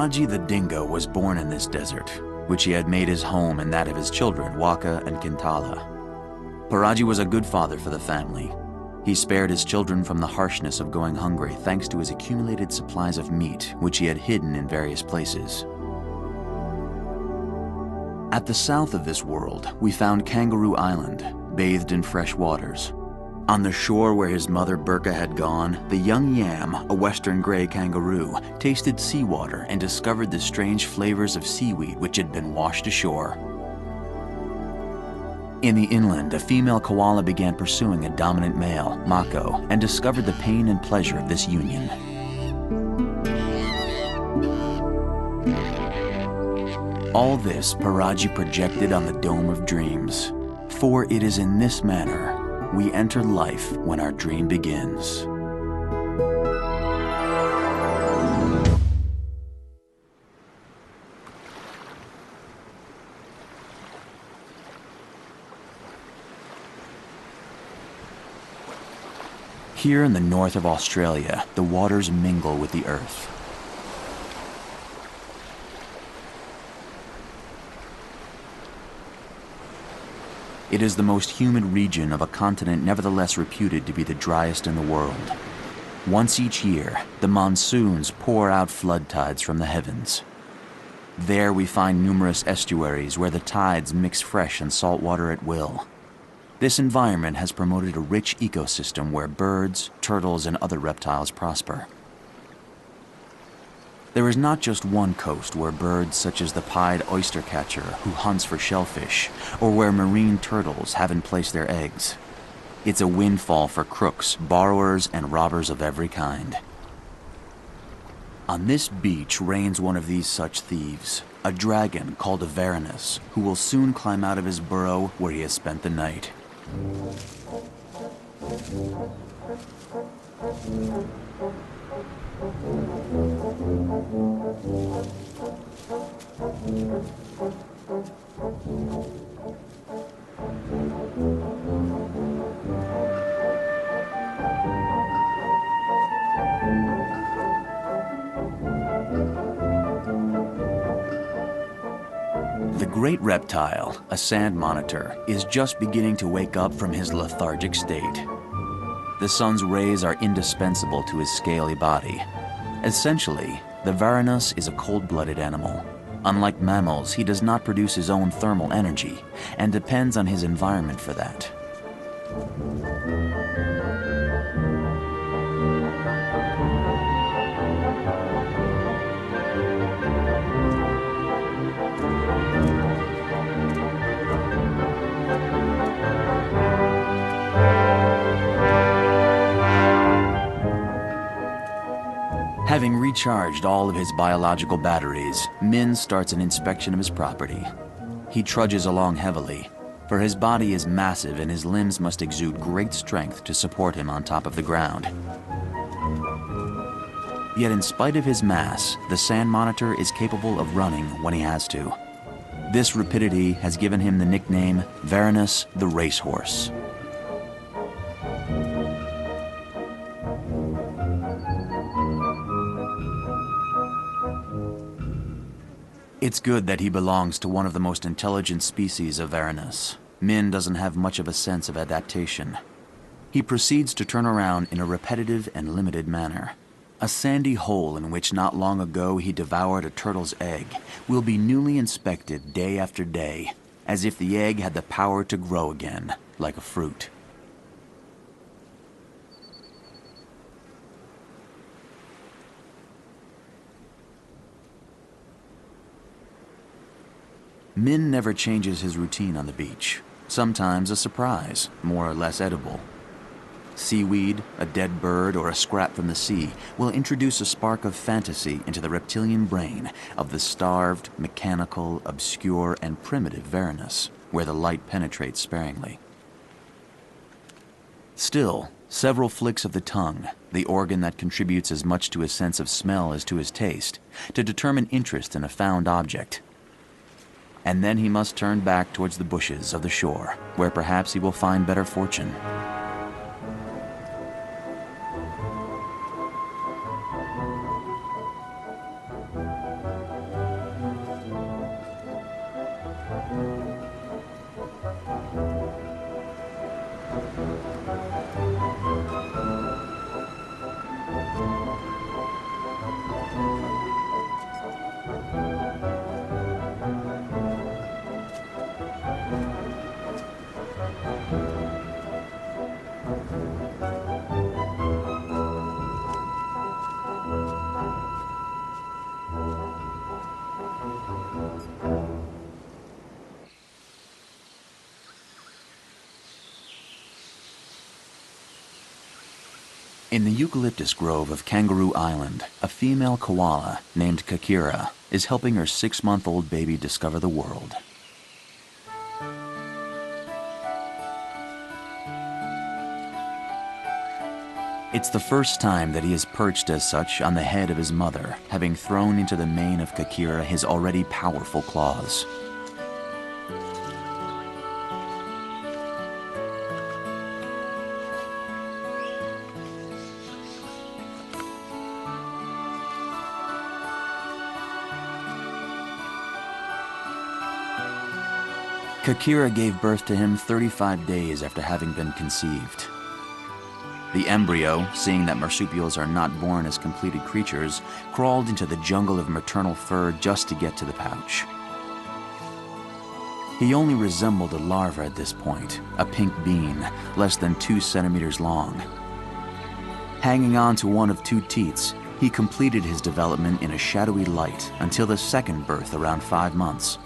Paraji the dingo was born in this desert, which he had made his home and that of his children, Waka and Kintala. Paraji was a good father for the family. He spared his children from the harshness of going hungry thanks to his accumulated supplies of meat, which he had hidden in various places. At the south of this world, we found Kangaroo Island, bathed in fresh waters. On the shore where his mother Burka had gone, the young yam, a western gray kangaroo, tasted seawater and discovered the strange flavors of seaweed which had been washed ashore. In the inland, a female koala began pursuing a dominant male, Mako, and discovered the pain and pleasure of this union. All this Paraji projected on the Dome of Dreams, for it is in this manner we enter life when our dream begins. Here in the north of Australia, the waters mingle with the earth. It is the most humid region of a continent nevertheless reputed to be the driest in the world. Once each year, the monsoons pour out flood tides from the heavens. There we find numerous estuaries where the tides mix fresh and salt water at will. This environment has promoted a rich ecosystem where birds, turtles, and other reptiles prosper. There is not just one coast where birds such as the pied oystercatcher who hunts for shellfish, or where marine turtles haven't placed their eggs. It's a windfall for crooks, borrowers, and robbers of every kind. On this beach reigns one of these such thieves, a dragon called a Varanus, who will soon climb out of his burrow where he has spent the night. The great reptile, a sand monitor, is just beginning to wake up from his lethargic state. The sun's rays are indispensable to his scaly body. Essentially, the Varanus is a cold-blooded animal. Unlike mammals, he does not produce his own thermal energy and depends on his environment for that. Having recharged all of his biological batteries, Min starts an inspection of his property. He trudges along heavily, for his body is massive and his limbs must exude great strength to support him on top of the ground. Yet in spite of his mass, the sand monitor is capable of running when he has to. This rapidity has given him the nickname Varanus the Racehorse. It's good that he belongs to one of the most intelligent species of Varanus. Min doesn't have much of a sense of adaptation. He proceeds to turn around in a repetitive and limited manner. A sandy hole in which not long ago he devoured a turtle's egg will be newly inspected day after day, as if the egg had the power to grow again, like a fruit. Min never changes his routine on the beach. Sometimes a surprise, more or less edible. Seaweed, a dead bird, or a scrap from the sea will introduce a spark of fantasy into the reptilian brain of the starved, mechanical, obscure, and primitive Varanus, where the light penetrates sparingly. Still, several flicks of the tongue, the organ that contributes as much to his sense of smell as to his taste, to determine interest in a found object. And then he must turn back towards the bushes of the shore, where perhaps he will find better fortune. In the eucalyptus grove of Kangaroo Island, a female koala named Kakira is helping her 6-month-old baby discover the world. It's the first time that he is perched as such on the head of his mother, having thrown into the mane of Kakira his already powerful claws. Kakira gave birth to him 35 days after having been conceived. The embryo, seeing that marsupials are not born as completed creatures, crawled into the jungle of maternal fur just to get to the pouch. He only resembled a larva at this point, a pink bean, less than 2 centimeters long. Hanging on to one of 2 teats, he completed his development in a shadowy light until the second birth around 5 months.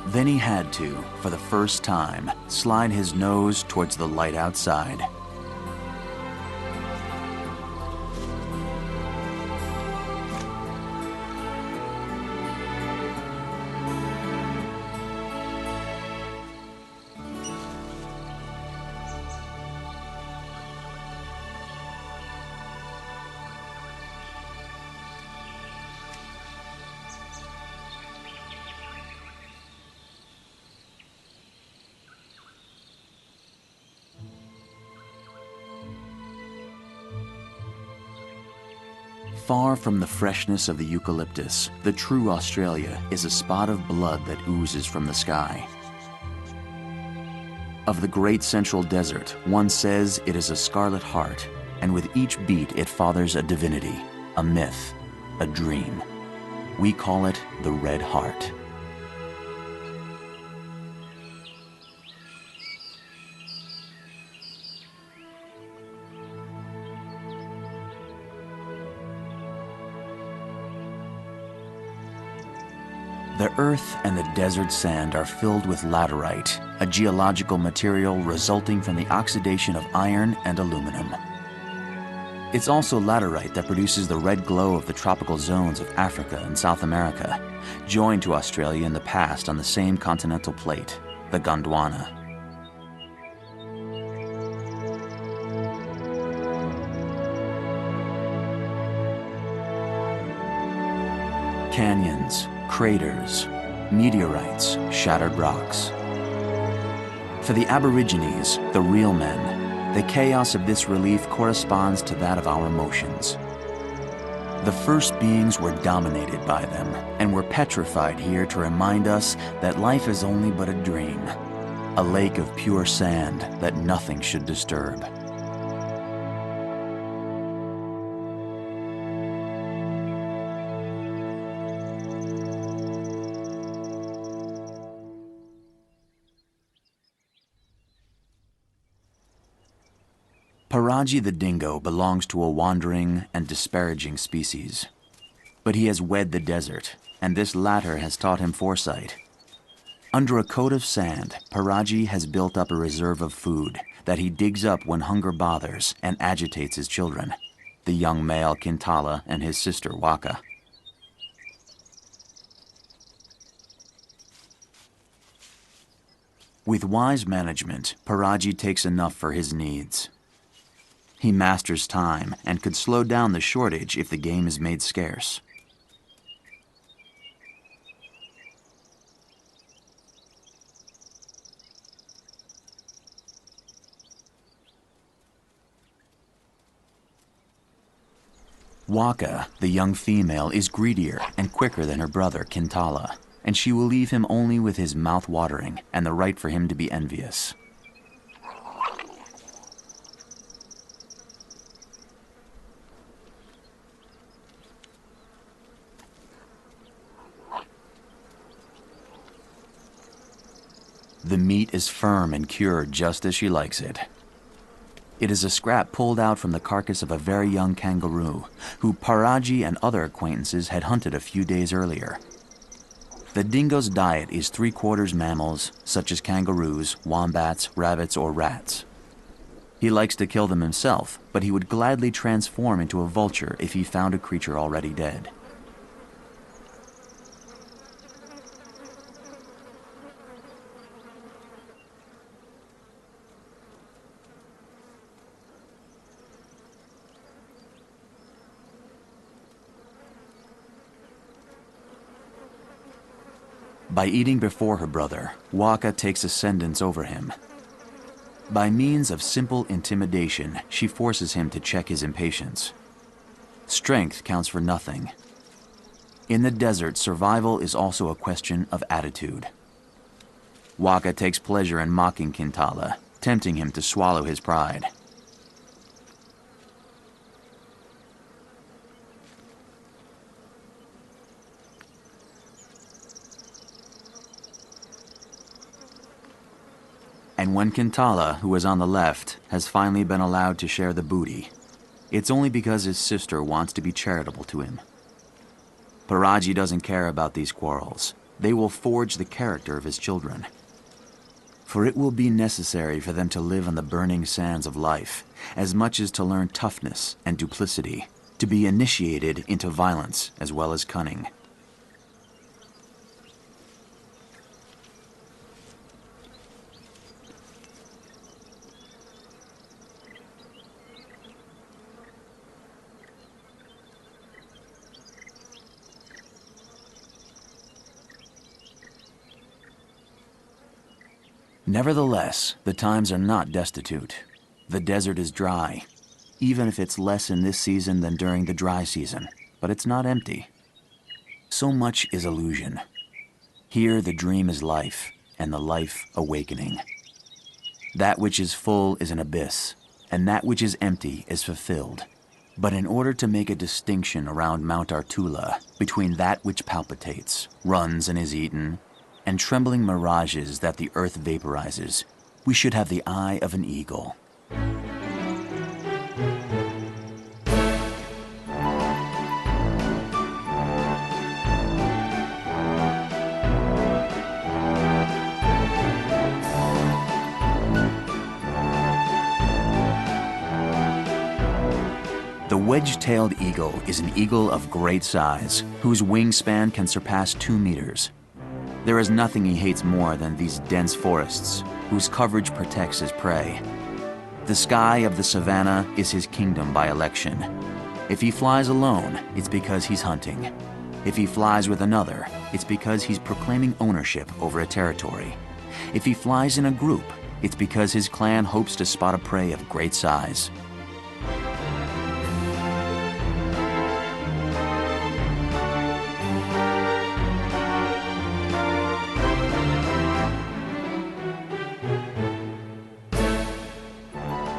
Then he had to, for the first time, slide his nose towards the light outside. Far from the freshness of the eucalyptus, the true Australia is a spot of blood that oozes from the sky. Of the great central desert, one says it is a scarlet heart, and with each beat it fathers a divinity, a myth, a dream. We call it the Red Heart. The earth and the desert sand are filled with laterite, a geological material resulting from the oxidation of iron and aluminum. It's also laterite that produces the red glow of the tropical zones of Africa and South America, joined to Australia in the past on the same continental plate, the Gondwana. Canyons, craters, meteorites, shattered rocks. For the Aborigines, the real men, the chaos of this relief corresponds to that of our emotions. The first beings were dominated by them and were petrified here to remind us that life is only but a dream, a lake of pure sand that nothing should disturb. Paraji the dingo belongs to a wandering and disparaging species. But he has wed the desert, and this latter has taught him foresight. Under a coat of sand, Paraji has built up a reserve of food that he digs up when hunger bothers and agitates his children, the young male Kintala and his sister Waka. With wise management, Paraji takes enough for his needs. He masters time and could slow down the shortage if the game is made scarce. Waka, the young female, is greedier and quicker than her brother Kintala, and she will leave him only with his mouth watering and the right for him to be envious. The meat is firm and cured just as she likes it. It is a scrap pulled out from the carcass of a very young kangaroo, who Paraji and other acquaintances had hunted a few days earlier. The dingo's diet is 3/4 mammals, such as kangaroos, wombats, rabbits, or rats. He likes to kill them himself, but he would gladly transform into a vulture if he found a creature already dead. By eating before her brother, Waka takes ascendance over him. By means of simple intimidation, she forces him to check his impatience. Strength counts for nothing. In the desert, survival is also a question of attitude. Waka takes pleasure in mocking Kintala, tempting him to swallow his pride. And when Kintala, who is on the left, has finally been allowed to share the booty, it's only because his sister wants to be charitable to him. Paraji doesn't care about these quarrels. They will forge the character of his children. For it will be necessary for them to live on the burning sands of life, as much as to learn toughness and duplicity, to be initiated into violence as well as cunning. Nevertheless, the times are not destitute. The desert is dry, even if it's less in this season than during the dry season, but it's not empty. So much is illusion. Here the dream is life, and the life awakening. That which is full is an abyss, and that which is empty is fulfilled. But in order to make a distinction around Mount Artula between that which palpitates, runs, and is eaten, and trembling mirages that the earth vaporizes, we should have the eye of an eagle. The wedge-tailed eagle is an eagle of great size, whose wingspan can surpass 2 meters. There is nothing he hates more than these dense forests, whose coverage protects his prey. The sky of the savannah is his kingdom by election. If he flies alone, it's because he's hunting. If he flies with another, it's because he's proclaiming ownership over a territory. If he flies in a group, it's because his clan hopes to spot a prey of great size.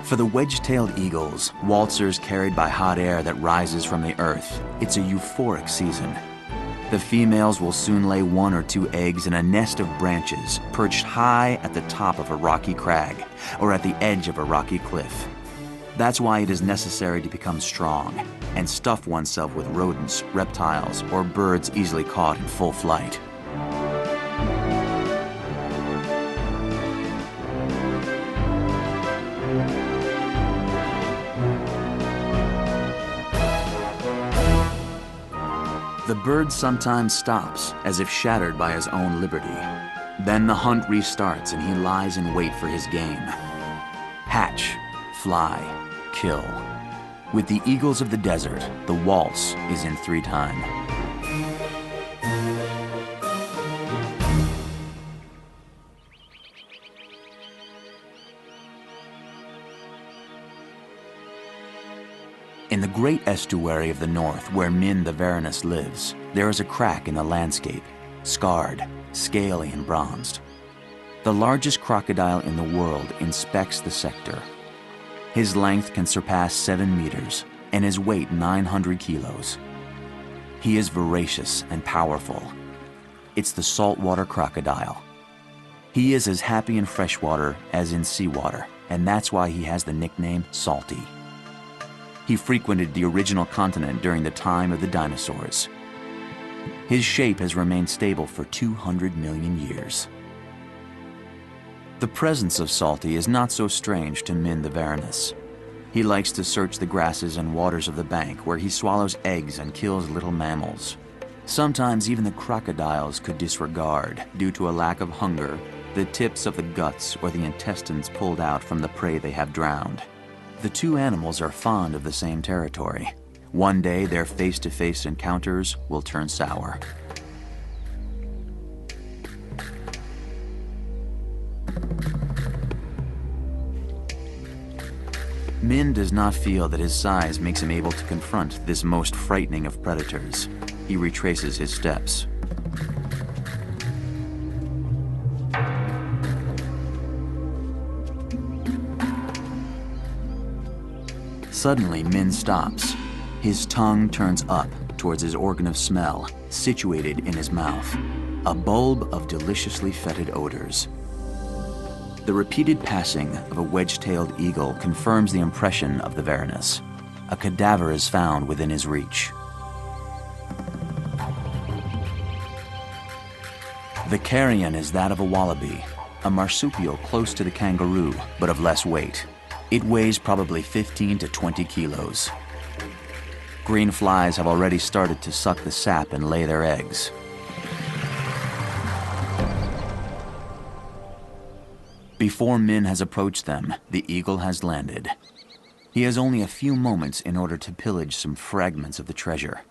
For the wedge-tailed eagles, waltzers carried by hot air that rises from the earth, it's a euphoric season. The females will soon lay 1 or 2 eggs in a nest of branches perched high at the top of a rocky crag or at the edge of a rocky cliff. That's why it is necessary to become strong and stuff oneself with rodents, reptiles, or birds easily caught in full flight. The bird sometimes stops, as if shattered by his own liberty. Then the hunt restarts and he lies in wait for his game. Hatch, fly, kill. With the eagles of the desert, the waltz is in 3 time. In the great estuary of the north, where Min the Varanus lives, there is a crack in the landscape, scarred, scaly, and bronzed. The largest crocodile in the world inspects the sector. His length can surpass 7 meters, and his weight 900 kilos. He is voracious and powerful. It's the saltwater crocodile. He is as happy in freshwater as in seawater, and that's why he has the nickname Salty. He frequented the original continent during the time of the dinosaurs. His shape has remained stable for 200 million years. The presence of Salty is not so strange to Min the Varanus. He likes to search the grasses and waters of the bank where he swallows eggs and kills little mammals. Sometimes even the crocodiles could disregard, due to a lack of hunger, the tips of the guts or the intestines pulled out from the prey they have drowned. The two animals are fond of the same territory. One day their face-to-face encounters will turn sour. Min does not feel that his size makes him able to confront this most frightening of predators. He retraces his steps. Suddenly, Min stops. His tongue turns up towards his organ of smell, situated in his mouth, a bulb of deliciously fetid odors. The repeated passing of a wedge-tailed eagle confirms the impression of the Varanus. A cadaver is found within his reach. The carrion is that of a wallaby, a marsupial close to the kangaroo, but of less weight. It weighs probably 15 to 20 kilos. Green flies have already started to suck the sap and lay their eggs. Before Min has approached them, the eagle has landed. He has only a few moments in order to pillage some fragments of the treasure.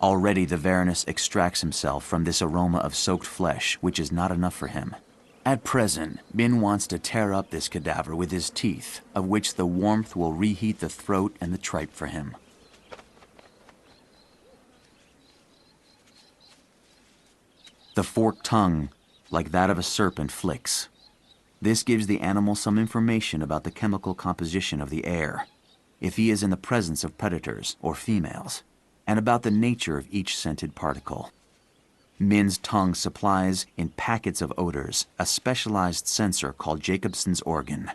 Already the Varanus extracts himself from this aroma of soaked flesh, which is not enough for him. At present, Min wants to tear up this cadaver with his teeth, of which the warmth will reheat the throat and the tripe for him. The forked tongue, like that of a serpent, flicks. This gives the animal some information about the chemical composition of the air, if he is in the presence of predators or females, and about the nature of each scented particle. Min's tongue supplies, in packets of odors, a specialized sensor called Jacobson's organ.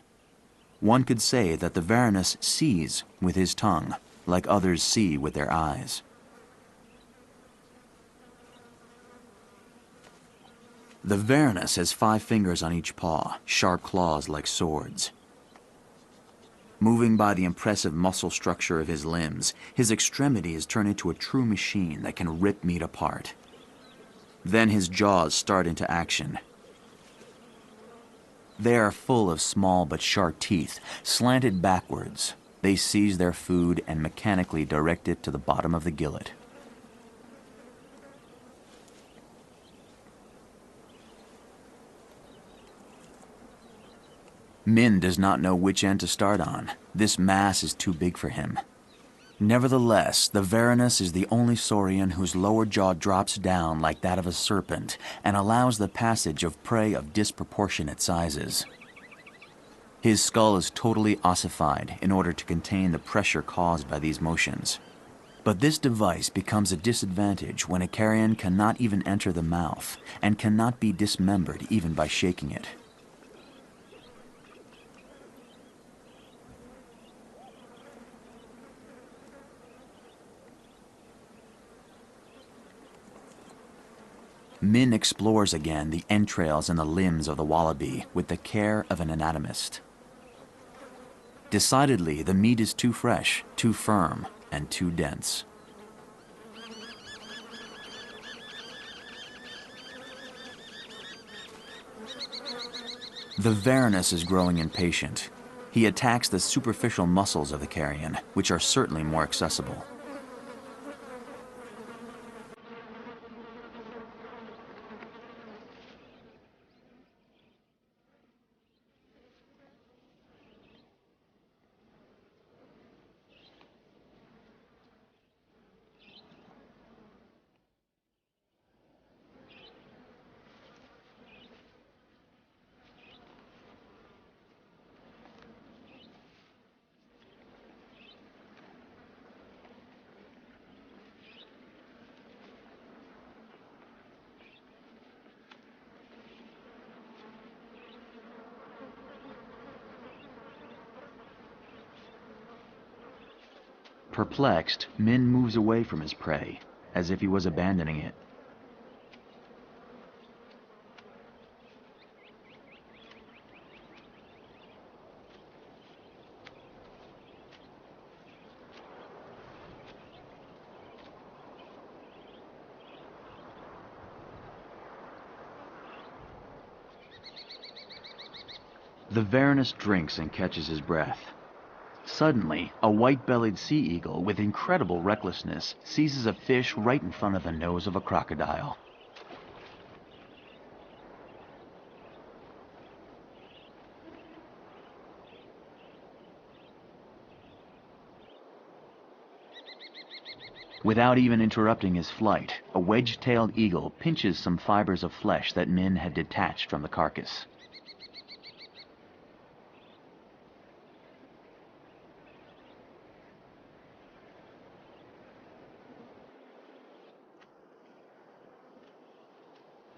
One could say that the Varanus sees with his tongue, like others see with their eyes. The Varanus has 5 fingers on each paw, sharp claws like swords. Moving by the impressive muscle structure of his limbs, his extremities turn into a true machine that can rip meat apart. Then his jaws start into action. They are full of small but sharp teeth, slanted backwards. They seize their food and mechanically direct it to the bottom of the gillet. Min does not know which end to start on. This mass is too big for him. Nevertheless, the Varanus is the only saurian whose lower jaw drops down like that of a serpent and allows the passage of prey of disproportionate sizes. His skull is totally ossified in order to contain the pressure caused by these motions. But this device becomes a disadvantage when a carrion cannot even enter the mouth and cannot be dismembered even by shaking it. Min explores again the entrails and the limbs of the wallaby with the care of an anatomist. Decidedly, the meat is too fresh, too firm, and too dense. The Varanus is growing impatient. He attacks the superficial muscles of the carrion, which are certainly more accessible. Perplexed, Min moves away from his prey, as if he was abandoning it. The Varanus drinks and catches his breath. Suddenly, a white-bellied sea eagle with incredible recklessness seizes a fish right in front of the nose of a crocodile. Without even interrupting his flight, a wedge-tailed eagle pinches some fibers of flesh that Min had detached from the carcass.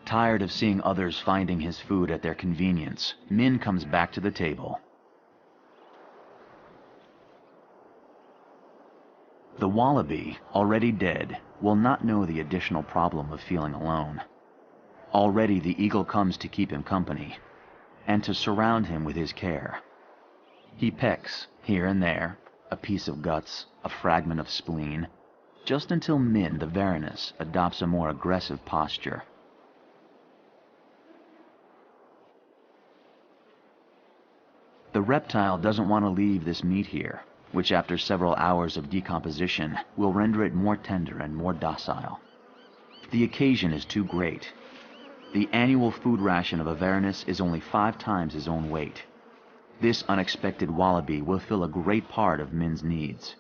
Tired of seeing others finding his food at their convenience, Min comes back to the table. The wallaby, already dead, will not know the additional problem of feeling alone. Already the eagle comes to keep him company, and to surround him with his care. He pecks, here and there, a piece of guts, a fragment of spleen, just until Min, the Varanus, adopts a more aggressive posture. The reptile doesn't want to leave this meat here, which after several hours of decomposition will render it more tender and more docile. The occasion is too great. The annual food ration of a Varanus is only 5 times his own weight. This unexpected wallaby will fill a great part of Min's needs.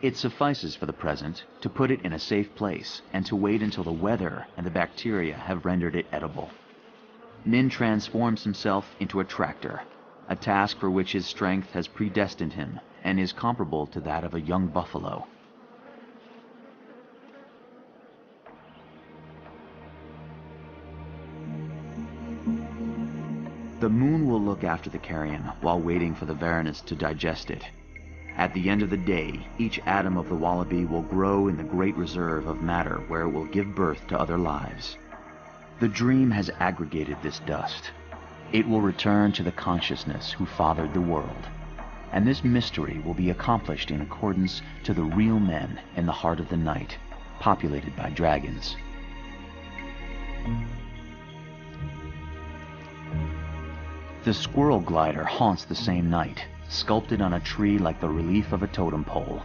It suffices for the present to put it in a safe place and to wait until the weather and the bacteria have rendered it edible. Min transforms himself into a tractor, a task for which his strength has predestined him and is comparable to that of a young buffalo. The moon will look after the carrion while waiting for the Varanus to digest it. At the end of the day, each atom of the wallaby will grow in the great reserve of matter where it will give birth to other lives. The dream has aggregated this dust. It will return to the consciousness who fathered the world, and this mystery will be accomplished in accordance to the real men in the heart of the night, populated by dragons. The squirrel glider haunts the same night, sculpted on a tree like the relief of a totem pole.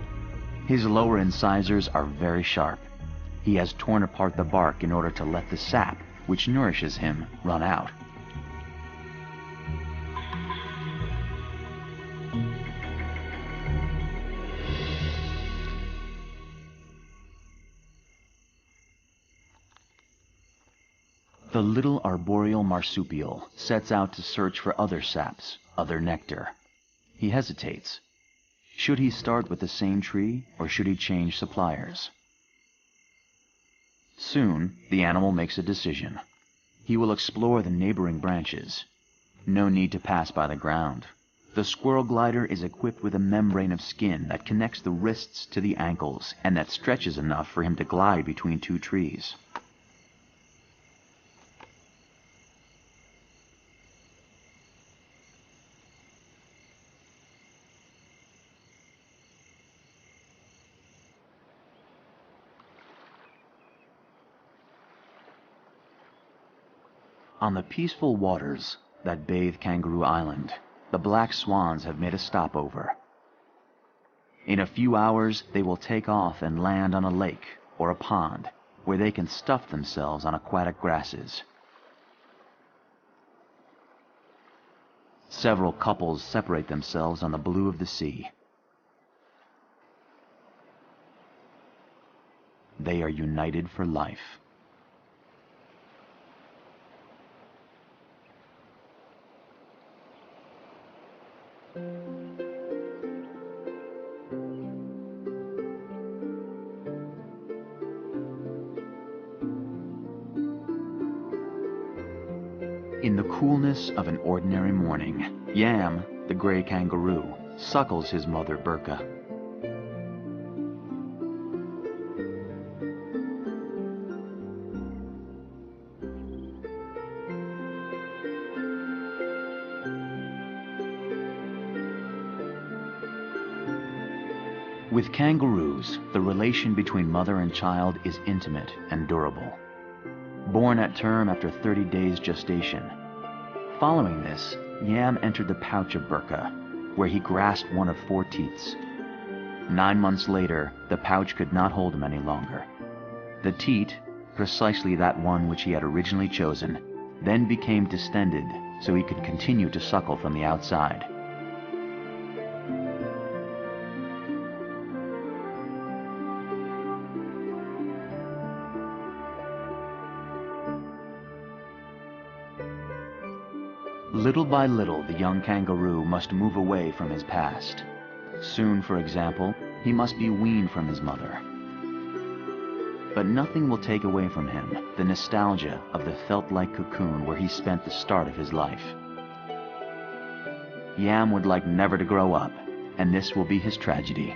His lower incisors are very sharp. He has torn apart the bark in order to let the sap, which nourishes him, run out. The little arboreal marsupial sets out to search for other saps, other nectar. He hesitates. Should he start with the same tree, or should he change suppliers? Soon, the animal makes a decision. He will explore the neighboring branches. No need to pass by the ground. The squirrel glider is equipped with a membrane of skin that connects the wrists to the ankles and that stretches enough for him to glide between 2 trees. On the peaceful waters that bathe Kangaroo Island, the black swans have made a stopover. In a few hours, they will take off and land on a lake or a pond where they can stuff themselves on aquatic grasses. Several couples separate themselves on the blue of the sea. They are united for life. In the coolness of an ordinary morning, Yam, the gray kangaroo, suckles his mother Burka. With kangaroos, the relation between mother and child is intimate and durable. Born at term after 30 days gestation. Following this, Yam entered the pouch of Burqa, where he grasped one of 4 teats. 9 months later, the pouch could not hold him any longer. The teat, precisely that one which he had originally chosen, then became distended so he could continue to suckle from the outside. Little by little, the young kangaroo must move away from his past. Soon, for example, he must be weaned from his mother. But nothing will take away from him the nostalgia of the felt-like cocoon where he spent the start of his life. Yam would like never to grow up, and this will be his tragedy.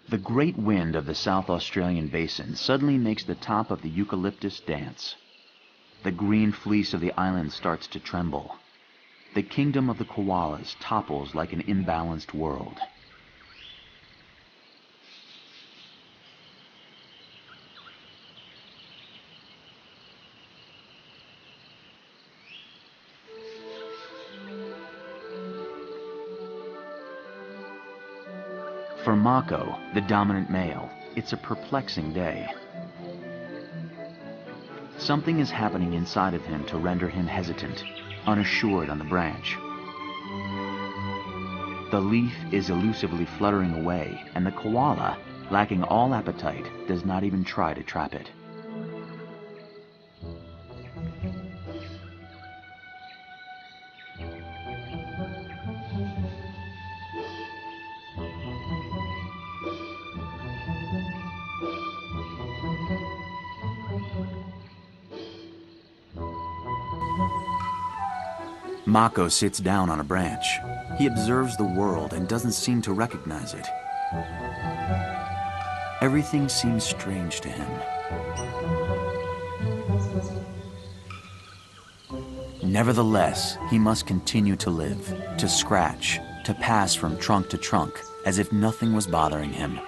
The great wind of the South Australian basin suddenly makes the top of the eucalyptus dance. The green fleece of the island starts to tremble. The kingdom of the koalas topples like an imbalanced world. For Mako, the dominant male, it's a perplexing day. Something is happening inside of him to render him hesitant, unassured on the branch. The leaf is elusively fluttering away, and the koala, lacking all appetite, does not even try to trap it. Mako sits down on a branch. He observes the world and doesn't seem to recognize it. Everything seems strange to him. Nevertheless, he must continue to live, to scratch, to pass from trunk to trunk, as if nothing was bothering him.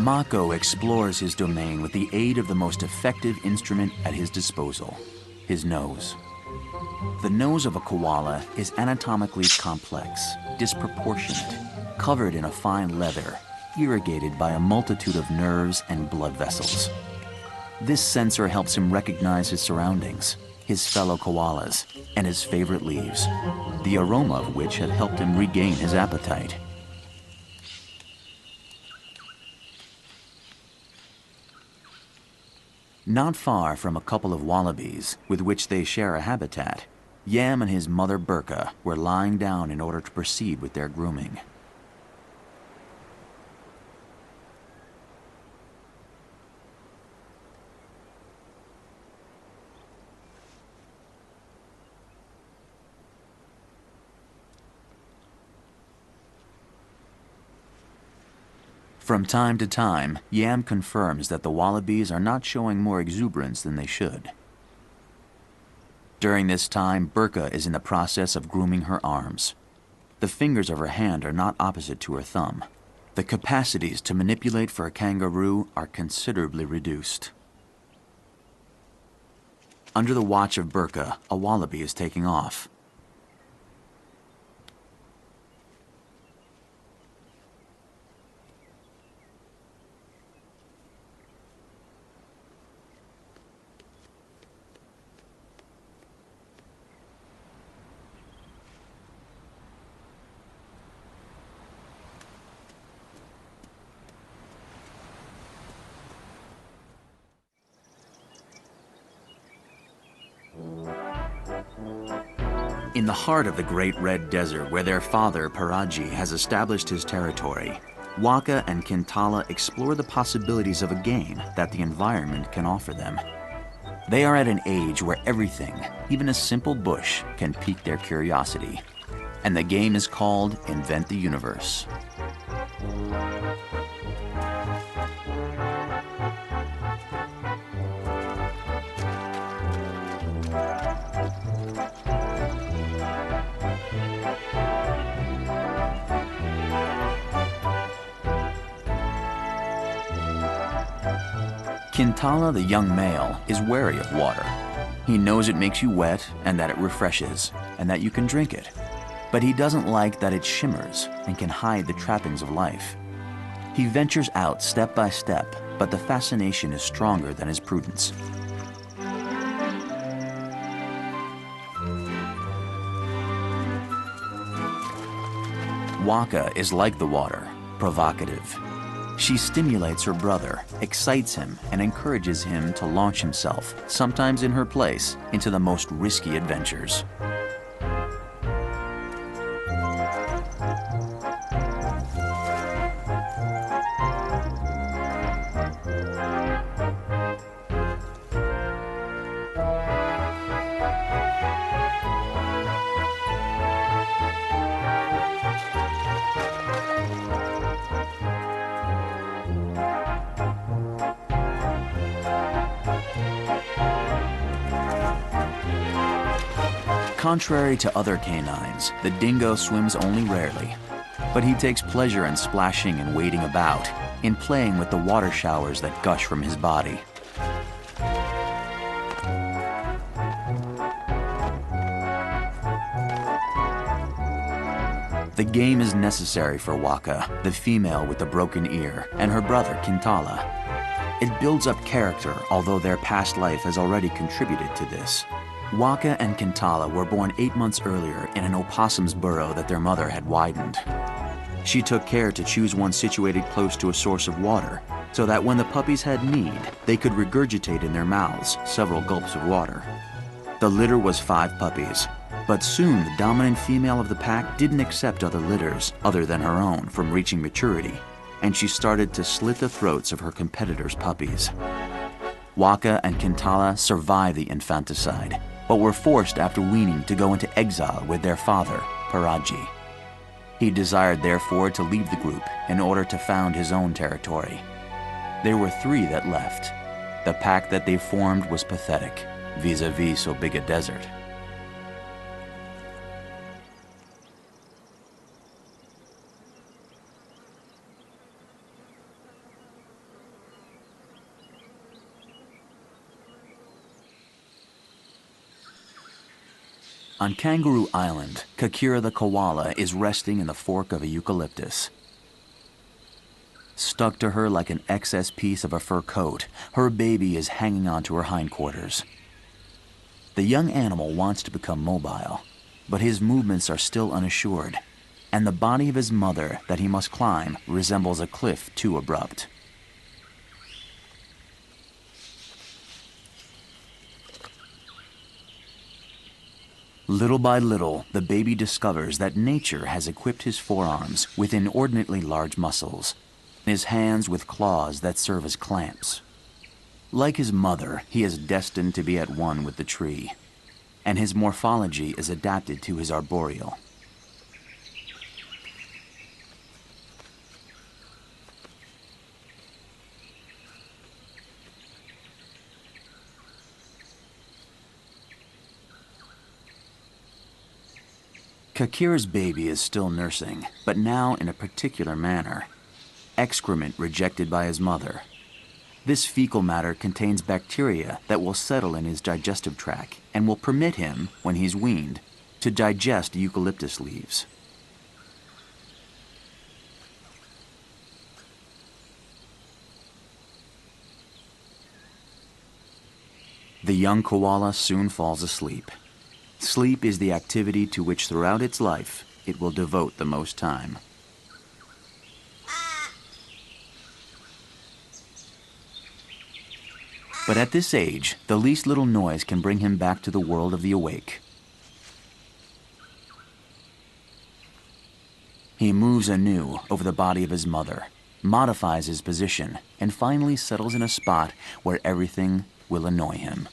Mako explores his domain with the aid of the most effective instrument at his disposal, his nose. The nose of a koala is anatomically complex, disproportionate, covered in a fine leather, irrigated by a multitude of nerves and blood vessels. This sensor helps him recognize his surroundings, his fellow koalas, and his favorite leaves, the aroma of which had helped him regain his appetite. Not far from a couple of wallabies, with which they share a habitat, Yam and his mother Burqa were lying down in order to proceed with their grooming. From time to time, Yam confirms that the wallabies are not showing more exuberance than they should. During this time, Burqa is in the process of grooming her arms. The fingers of her hand are not opposite to her thumb. The capacities to manipulate for a kangaroo are considerably reduced. Under the watch of Burqa, a wallaby is taking off. the heart of the Great Red Desert, where their father, Paraji, has established his territory, Waka and Kintala explore the possibilities of a game that the environment can offer them. They are at an age where everything, even a simple bush, can pique their curiosity. And the game is called Invent the Universe. Kintala, the young male, is wary of water. He knows it makes you wet and that it refreshes, and that you can drink it. But he doesn't like that it shimmers and can hide the trappings of life. He ventures out step by step, but the fascination is stronger than his prudence. Waka is like the water, provocative. She stimulates her brother, excites him, and encourages him to launch himself, sometimes in her place, into the most risky adventures. Contrary to other canines, the dingo swims only rarely, but he takes pleasure in splashing and wading about, in playing with the water showers that gush from his body. The game is necessary for Waka, the female with the broken ear, and her brother Kintala. It builds up character, although their past life has already contributed to this. Waka and Kintala were born 8 months earlier in an opossum's burrow that their mother had widened. She took care to choose one situated close to a source of water, so that when the puppies had need, they could regurgitate in their mouths several gulps of water. The litter was 5 puppies, but soon the dominant female of the pack didn't accept other litters, other than her own, from reaching maturity, and she started to slit the throats of her competitors' puppies. Waka and Kintala survived the infanticide, but were forced after weaning to go into exile with their father, Paraji. He desired therefore to leave the group in order to found his own territory. There were 3 that left. The pack that they formed was pathetic, vis-a-vis so big a desert. On Kangaroo Island, Kakira the koala is resting in the fork of a eucalyptus. Stuck to her like an excess piece of a fur coat, her baby is hanging onto her hindquarters. The young animal wants to become mobile, but his movements are still unassured, and the body of his mother that he must climb resembles a cliff too abrupt. Little by little, the baby discovers that nature has equipped his forearms with inordinately large muscles, and his hands with claws that serve as clamps. Like his mother, he is destined to be at one with the tree, and his morphology is adapted to his arboreal. Kakira's baby is still nursing, but now in a particular manner. Excrement rejected by his mother. This fecal matter contains bacteria that will settle in his digestive tract and will permit him, when he's weaned, to digest eucalyptus leaves. The young koala soon falls asleep. Sleep is the activity to which throughout its life it will devote the most time. But at this age, the least little noise can bring him back to the world of the awake. He moves anew over the body of his mother, modifies his position, and finally settles in a spot where everything will annoy him.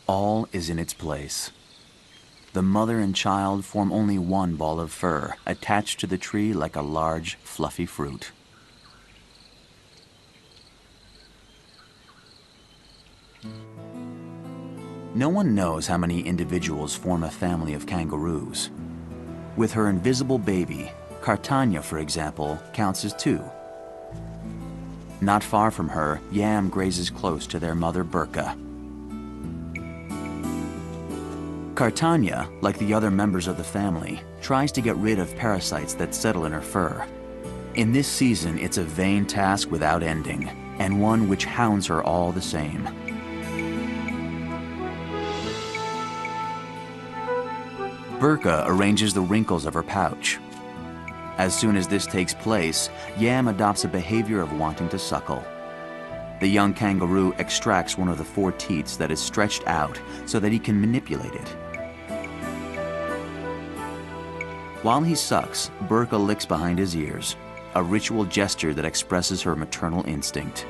All is in its place. The mother and child form only one ball of fur, attached to the tree like a large, fluffy fruit. No one knows how many individuals form a family of kangaroos. With her invisible baby, Cartania, for example, counts as 2. Not far from her, Yam grazes close to their mother Burka. Cartania, like the other members of the family, tries to get rid of parasites that settle in her fur. In this season, it's a vain task without ending, and one which hounds her all the same. Burka arranges the wrinkles of her pouch. As soon as this takes place, Yam adopts a behavior of wanting to suckle. The young kangaroo extracts one of the 4 teats that is stretched out so that he can manipulate it. While he sucks, Burka licks behind his ears, a ritual gesture that expresses her maternal instinct.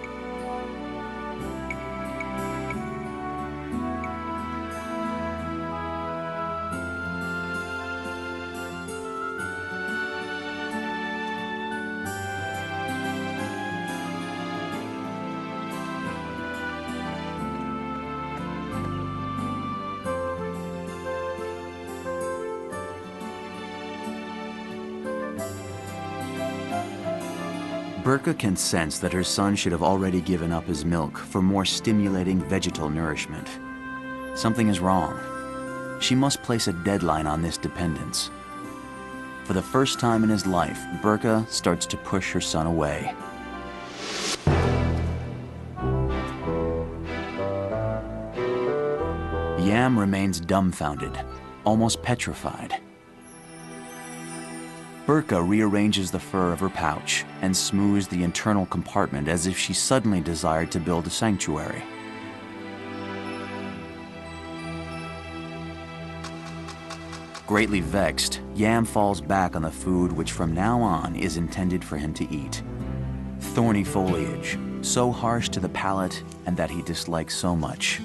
Burka can sense that her son should have already given up his milk for more stimulating vegetal nourishment. Something is wrong. She must place a deadline on this dependence. For the first time in his life, Burka starts to push her son away. Yam remains dumbfounded, almost petrified. Burka rearranges the fur of her pouch and smooths the internal compartment as if she suddenly desired to build a sanctuary. Greatly vexed, Yam falls back on the food which from now on is intended for him to eat. Thorny foliage, so harsh to the palate and that he dislikes so much.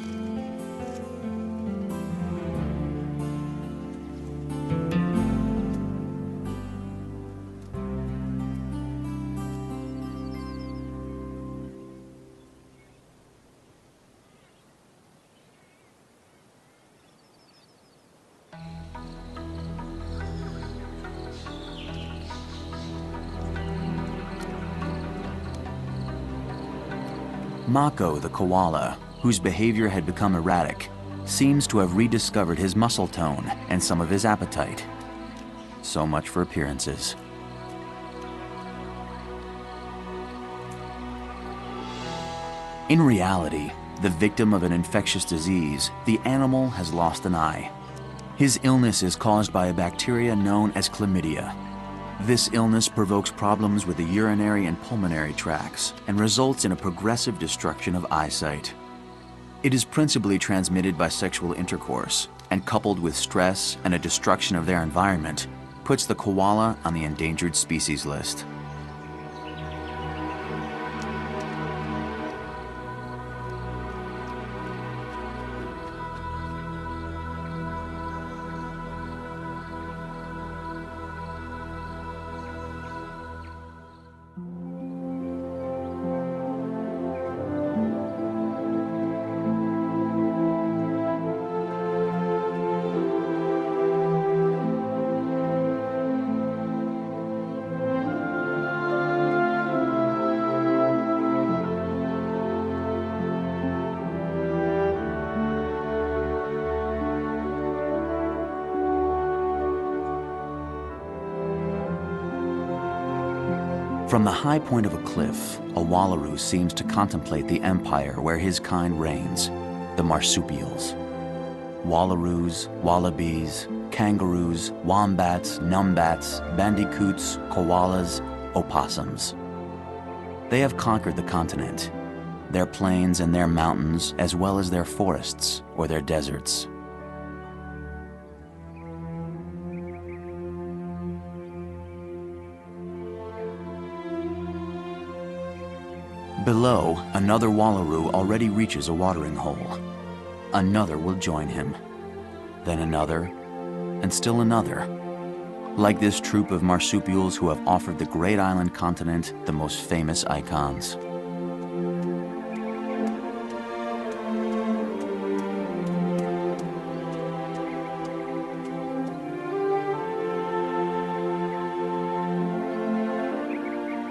Mako the koala, whose behavior had become erratic, seems to have rediscovered his muscle tone and some of his appetite. So much for appearances. In reality, the victim of an infectious disease, the animal has lost an eye. His illness is caused by a bacteria known as chlamydia. This illness provokes problems with the urinary and pulmonary tracts and results in a progressive destruction of eyesight. It is principally transmitted by sexual intercourse, and coupled with stress and a destruction of their environment, puts the koala on the endangered species list. From the high point of a cliff, a wallaroo seems to contemplate the empire where his kind reigns, the marsupials. Wallaroos, wallabies, kangaroos, wombats, numbats, bandicoots, koalas, opossums. They have conquered the continent, their plains and their mountains, as well as their forests or their deserts. Below, another wallaroo already reaches a watering hole. Another will join him, then another, and still another. Like this troop of marsupials who have offered the great island continent the most famous icons.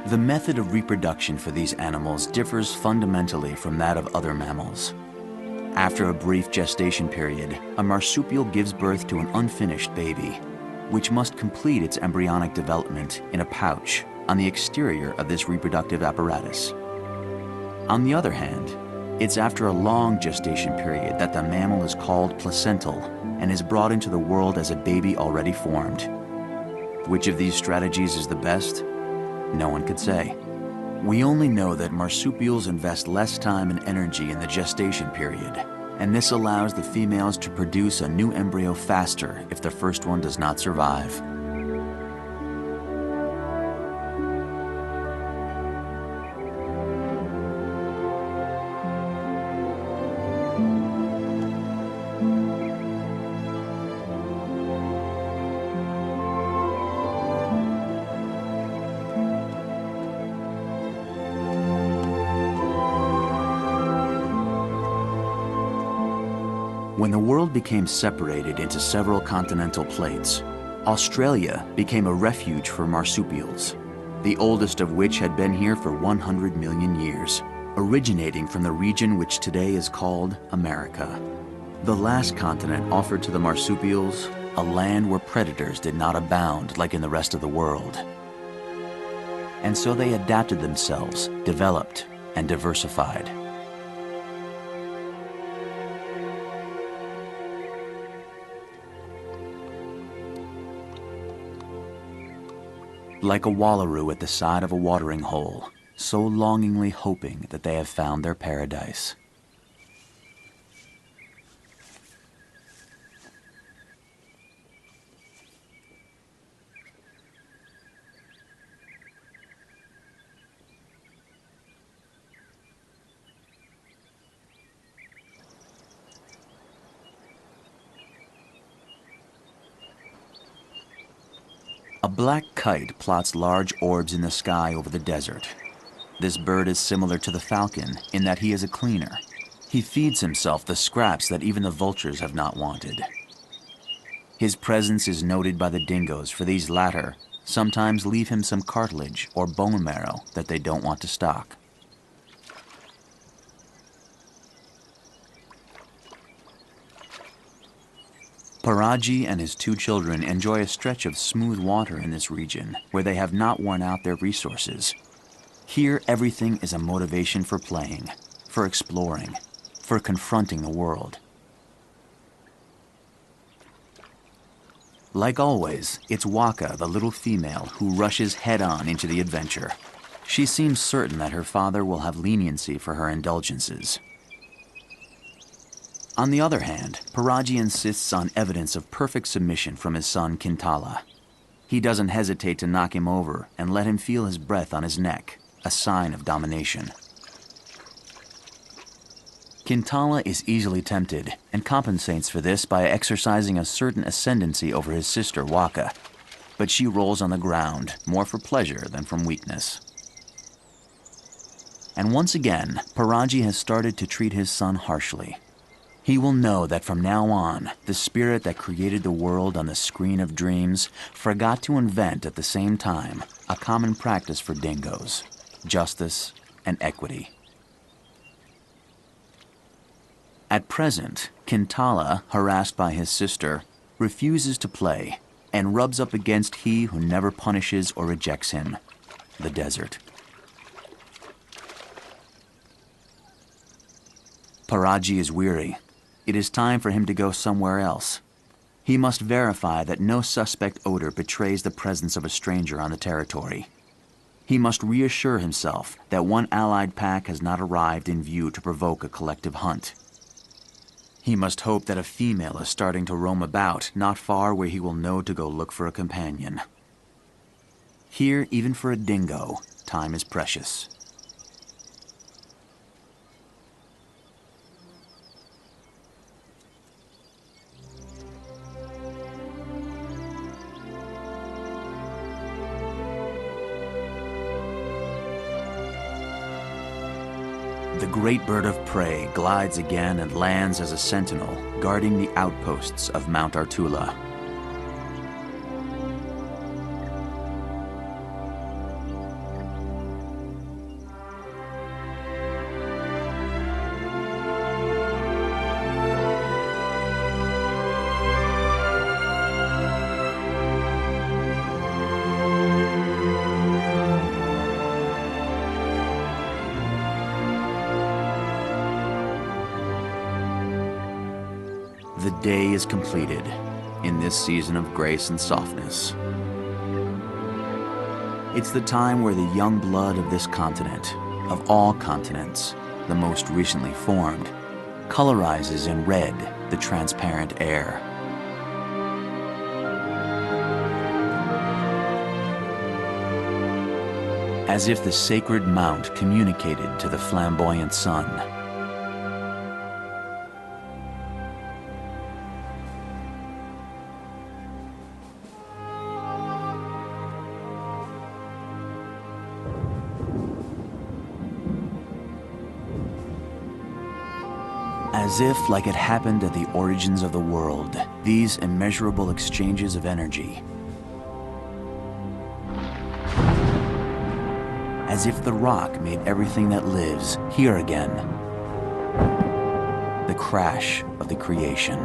The method of reproduction for these animals differs fundamentally from that of other mammals. After a brief gestation period, a marsupial gives birth to an unfinished baby, which must complete its embryonic development in a pouch on the exterior of this reproductive apparatus. On the other hand, it's after a long gestation period that the mammal is called placental and is brought into the world as a baby already formed. Which of these strategies is the best? No one could say. We only know that marsupials invest less time and energy in the gestation period, and this allows the females to produce a new embryo faster if the first one does not survive. When the world became separated into several continental plates, Australia became a refuge for marsupials, the oldest of which had been here for 100 million years, originating from the region which today is called America. The last continent offered to the marsupials a land where predators did not abound like in the rest of the world. And so they adapted themselves, developed, and diversified. Like a wallaroo at the side of a watering hole, so longingly hoping that they have found their paradise. A black kite plots large orbs in the sky over the desert. This bird is similar to the falcon in that he is a cleaner. He feeds himself the scraps that even the vultures have not wanted. His presence is noted by the dingoes, for these latter sometimes leave him some cartilage or bone marrow that they don't want to stock. Paraji and his 2 children enjoy a stretch of smooth water in this region where they have not worn out their resources. Here, everything is a motivation for playing, for exploring, for confronting the world. Like always, it's Waka, the little female, who rushes head-on into the adventure. She seems certain that her father will have leniency for her indulgences. On the other hand, Paraji insists on evidence of perfect submission from his son Kintala. He doesn't hesitate to knock him over and let him feel his breath on his neck, a sign of domination. Kintala is easily tempted and compensates for this by exercising a certain ascendancy over his sister Waka, but she rolls on the ground more for pleasure than from weakness. And once again, Paraji has started to treat his son harshly. He will know that from now on, the spirit that created the world on the screen of dreams forgot to invent at the same time a common practice for dingoes: justice and equity. At present, Kintala, harassed by his sister, refuses to play and rubs up against he who never punishes or rejects him. the desert. Paraji is weary. It is time for him to go somewhere else. He must verify that no suspect odor betrays the presence of a stranger on the territory. He must reassure himself that one allied pack has not arrived in view to provoke a collective hunt. He must hope that a female is starting to roam about, not far where he will know to go look for a companion. Here, even for a dingo, time is precious. The great bird of prey glides again and lands as a sentinel, guarding the outposts of Mount Artula. The day is completed in this season of grace and softness. It's the time where the young blood of this continent, of all continents, the most recently formed, colorizes in red the transparent air. As if the sacred mount communicated to the flamboyant sun. As if, like it happened at the origins of the world, these immeasurable exchanges of energy. As if the rock made everything that lives here again. The crash of the creation.